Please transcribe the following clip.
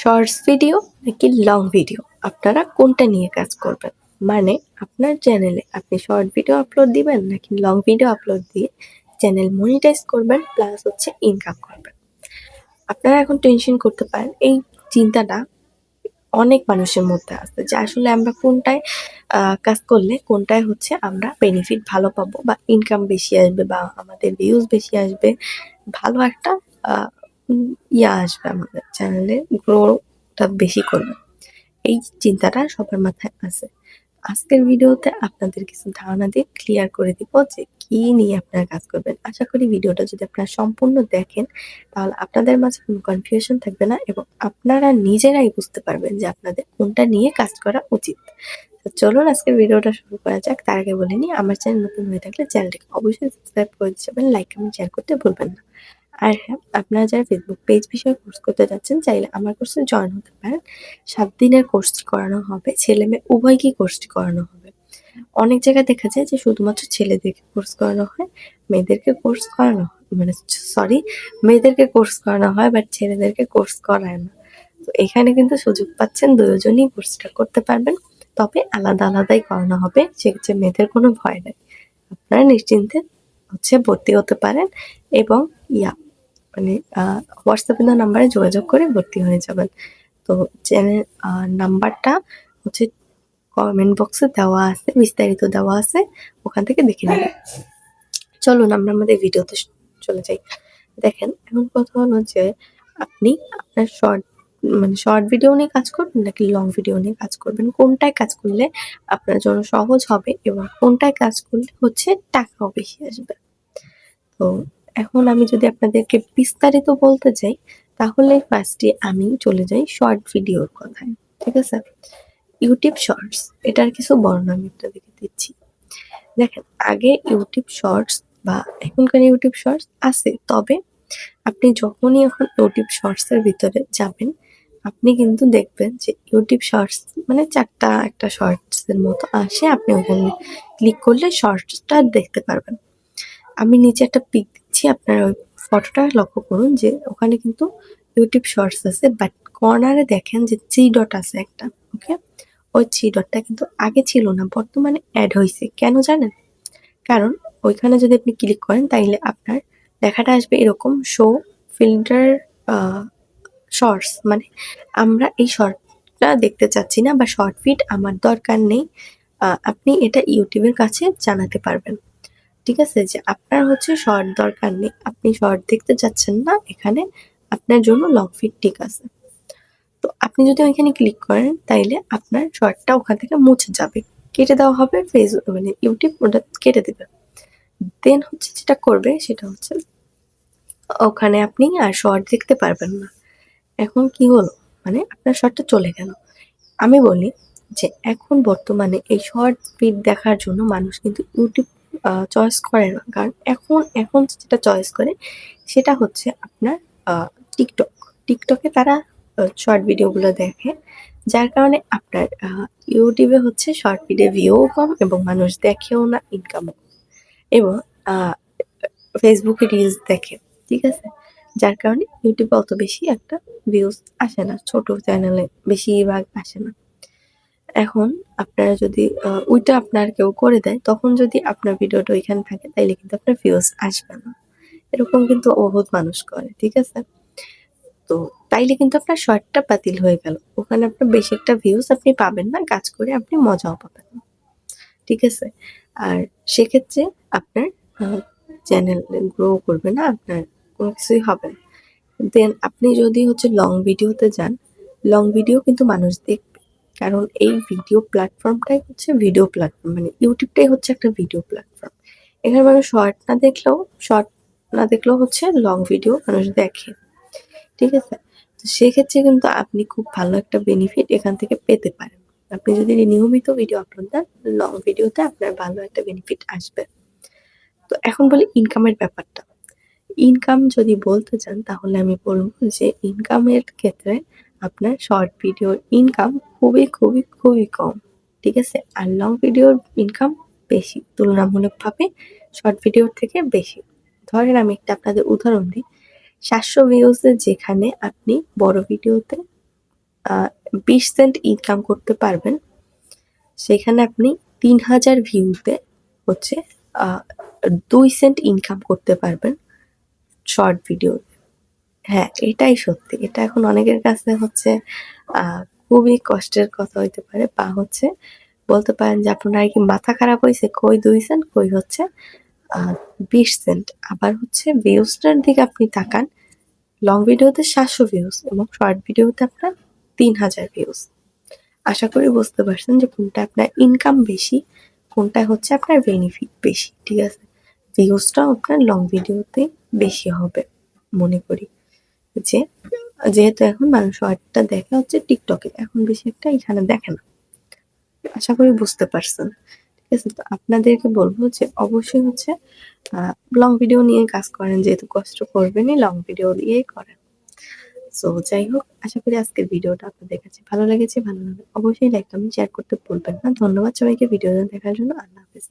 Shorts video নাকি long video, আপনারা কোনটা নিয়ে কাজ করবেন? মানে আপনার চ্যানেলে আপনি শর্ট ভিডিও আপলোড দিবেন নাকি লং ভিডিও আপলোড দিয়ে চ্যানেল মনিটাইজ করবেন প্লাস হচ্ছে ইনকাম করবেন। আপনারা এখন টেনশন করতে পারেন, এই চিন্তাটা অনেক মানুষের মধ্যে আছে যে আসলে আমরা কোনটায় কাজ করলে কোনটায় হচ্ছে আমরা বেনিফিট ভালো পাবো বা ইনকাম বেশি আসবে বা আমাদের ভিউজ বেশি আসবে, ভালো একটা আহ, ইয়া আসবে, আমাদের চ্যানেলে গ্রোটা বেশি করবে। এই চিন্তাটা সবার মাথায় আছে। আজকের ভিডিওতে আপনাদের কিছু ধারণা দিয়ে ক্লিয়ার করে দিব যে কি নিয়ে আপনারা কাজ করবেন। আশা করি ভিডিওটা যদি আপনারা সম্পূর্ণ দেখেন তাহলে আপনাদের মাঝে কোনো কনফিউশন থাকবে না এবং আপনারা নিজেরাই বুঝতে পারবেন যে আপনাদের কোনটা নিয়ে কাজ করা উচিত। তো চলুন আজকের ভিডিওটা শুরু করা যাক। তার আগে বলে নিই, আমার চ্যানেল নতুন হয়ে থাকলে চ্যানেলটিকে অবশ্যই সাবস্ক্রাইব করে দিবেন, লাইক কমেন্ট শেয়ার করতে ভুলবেন না। আর হ্যাঁ, আপনারা যারা ফেসবুক পেজ বিষয়ে কোর্স করতে যাচ্ছেন চাইলে আমার কোর্সে জয়েন হতে পারেন। 7 দিনের কোর্সটি করানো হবে, ছেলে মেয়ে উভয়কেই কোর্সটি করানো হবে। অনেক জায়গায় দেখা যায় যে শুধুমাত্র ছেলেদেরকে কোর্স করানো হয়, মেয়েদেরকে কোর্স করানো হয়, মানে সরি, মেয়েদেরকে কোর্স করানো হয় বাট ছেলেদেরকে কোর্স করায় না। তো এখানে কিন্তু সুযোগ পাচ্ছেন, দুজনই কোর্সটা করতে পারবেন, তবে আলাদা আলাদাই করানো হবে, সেক্ষেত্রে মেয়েদের কোনো ভয় নেই। আপনারা নিশ্চিন্তে হচ্ছে ভর্তি হতে পারেন এবং ইয়া মানে হোয়াটসঅ্যাপে নাম্বারে যোগাযোগ করে ভর্তি হয়ে যাবেন। তো চ্যানেল নাম্বারটা হচ্ছে কমেন্ট বক্সে দেওয়া আছে, বিস্তারিত দেওয়া আছে, ওখান থেকে দেখে নেবেন। চলুন আমরা আমাদের ভিডিওতে চলে যাই। দেখেন, এখন কথা হলো যে আপনি আপনার শর্ট ভিডিও নিয়ে কাজ করবেন নাকি লং ভিডিও নিয়ে কাজ করবেন, কোনটায় কাজ করলে আপনার জন্য সহজ হবে এবং কোনটায় কাজ করলে হচ্ছে টাকাও বেশি আসবে। তো এখন আমি যদি আপনাদেরকে বিস্তারিত বলতে যাই তাহলে ফার্স্টে আমি চলে যাই শর্ট ভিডিওর কথায়। ঠিক আছে, ইউটিউব শর্টস এটার কিছু বর্ণনা আমি আপনাদেরকে দিচ্ছি। দেখেন, আগে ইউটিউব শর্টস বা এখনকার ইউটিউব শর্টস আছে, তবে আপনি যখনই এখন ইউটিউব শর্টস এর ভিতরে যাবেন আপনি কিন্তু দেখবেন যে ইউটিউব শর্টস মানে চারটা একটা শর্টস এর মতো আসে, আপনি ওখানে ক্লিক করলে শর্টসটা দেখতে পারবেন। আমি নিচে একটা পিক দিচ্ছি, আপনারা ওই ফটোটা লক্ষ্য করুন যে ওখানে কিন্তু ইউটিউব শর্টস আছে, বাট কর্নারে দেখেন যে থ্রি ডট আছে একটা। ওকে, ওই থ্রি ডটটা কিন্তু আগে ছিল না, বর্তমানে অ্যাড হয়েছে। কেন জানেন? কারণ ওইখানে যদি আপনি ক্লিক করেন তাইলে আপনার লেখাটা আসবে এরকম, শো ফিল্টার শর্টস, মানে আমরা এই শর্টটা দেখতে চাচ্ছি না বা শর্ট ফিড আমার দরকার নেই। আপনি এটা ইউটিউবের কাছে জানাতে পারবেন। ঠিক আছে, যে আপনার হচ্ছে শর্ট দরকার নেই, আপনি শর্ট দেখতে চাচ্ছেন না, এখানে আপনার জন্য লং ফিড ঠিক আছে। তো আপনি যদি ওইখানে ক্লিক করেন তাইলে আপনার শর্টটা ওখান থেকে মুছে যাবে, কেটে দেওয়া হবে, ফেসবুক মানে ইউটিউব ওটা কেটে দেবে। দেন হচ্ছে যেটা করবে সেটা হচ্ছে ওখানে আপনি আর শর্ট দেখতে পারবেন না। এখন কি হলো, মানে আপনার শর্টটা চলে গেল। আমি বলি যে এখন বর্তমানে এই শর্ট ফিড দেখার জন্য মানুষ কিন্তু ইউটিউব চয়েস করে না, কারণ এখন এখন যেটা চয়েস করে সেটা হচ্ছে আপনার টিকটক। টিকটকে তারা শর্ট ভিডিওগুলো দেখে, যার কারণে আপনার ইউটিউবে হচ্ছে শর্ট ভিডিও ভিউও কম এবং মানুষ দেখেও না, ইনকামও, এবং ফেসবুকে রিলস দেখে। ঠিক আছে, যার কারণে ইউটিউবে অত বেশি একটা ভিউজ আসে না, ছোট চ্যানেলে বেশিরভাগ আসে না। এখন আপনারা যদি ওইটা আপনার কেউ করে দেয়, তখন যদি আপনার ভিডিওটা ওইখানে থাকে তাইলে কিন্তু আপনার ভিউজ আসবে না। এরকম কিন্তু বহুত মানুষ করে। ঠিক আছে, তো তাইলে কিন্তু আপনার শর্টটা বাতিল হয়ে গেল, ওখানে আপনার বেশি একটা ভিউজ আপনি পাবেন না, কাজ করে আপনি মজাও পাবেন না। ঠিক আছে, আর সেক্ষেত্রে আপনার চ্যানেল গ্রো করবে না, আপনার কোনো কিছুই হবে না। দেন আপনি যদি হচ্ছে লং ভিডিওতে যান, লং ভিডিও কিন্তু মানুষ দেখবে, কারণ এই ভিডিও প্ল্যাটফর্মটাই হচ্ছে ভিডিও প্ল্যাটফর্ম, মানে ইউটিউবটাই হচ্ছে একটা ভিডিও প্ল্যাটফর্ম। এখানে মানুষ শর্ট না দেখলেও হচ্ছে লং ভিডিও মানুষ দেখে। ঠিক আছে, তো সেক্ষেত্রে কিন্তু আপনি খুব ভালো একটা বেনিফিট এখান থেকে পেতে পারেন। আপনি যদি নিয়মিত ভিডিও আপলোড দেন, লং ভিডিওতে আপনার ভালো একটা বেনিফিট আসবে। তো এখন বলি ইনকামের ব্যাপারটা। ইনকাম যদি বলতে চান তাহলে আমি বলব যে ইনকামের ক্ষেত্রে আপনার শর্ট ভিডিওর ইনকাম খুবই খুবই খুবই কম। ঠিক আছে, আর লং ভিডিওর ইনকাম বেশি, তুলনামূলকভাবে শর্ট ভিডিওর থেকে বেশি। ধরেন আমি একটা আপনাদের উদাহরণ দিই, 700 ভিউজে যেখানে আপনি বড় ভিডিওতে 20 সেন্ট ইনকাম করতে পারবেন, সেখানে আপনি 3000 ভিউতে হচ্ছে 2 সেন্ট ইনকাম করতে পারবেন শর্ট ভিডিও। হ্যাঁ, এটাই সত্যি। এটা এখন অনেকের কাছে হচ্ছে খুবই কষ্টের কথা হইতে পারে, বা হচ্ছে বলতে পারেন যে আপনার কি মাথা খারাপ হইছে? কই 2 সেন্ট, কই হচ্ছে 20 সেন্ট। আবার হচ্ছে ভিউজটার দিকে আপনি তাকান, লং ভিডিওতে 700 ভিউজ এবং শর্ট ভিডিওতে আপনার 3000 ভিউজ। আশা করি বুঝতে পারছেন যে কোনটা আপনার ইনকাম বেশি, কোনটা হচ্ছে আপনার বেনিফিট বেশি। ঠিক আছে? ভিউজটাও আপনার লং ভিডিওতে বেশি হবে মনে করি। যে যেহেতু এখন মানুষ শর্টটা দেখে হচ্ছে টিকটকে, এখন বেশি একটা এখানে দেখে না। আশা করি বুঝতে পারছেন। ঠিক আছে? তো আপনাদেরকে বলবো যে অবশ্যই হচ্ছে লং ভিডিও নিয়ে কাজ করেন, যেহেতু কষ্ট করবেনই, লং ভিডিও দিয়েই করেন। সো যাই হোক, আশা করি আজকের ভিডিওটা আপনাদের কাছে ভালো লেগেছে। ভালো লাগলে অবশ্যই লাইক কমেন্ট শেয়ার করতে ভুলবেন না। ধন্যবাদ সবাইকে ভিডিওটা দেখার জন্য। আল্লাহ হাফেজ।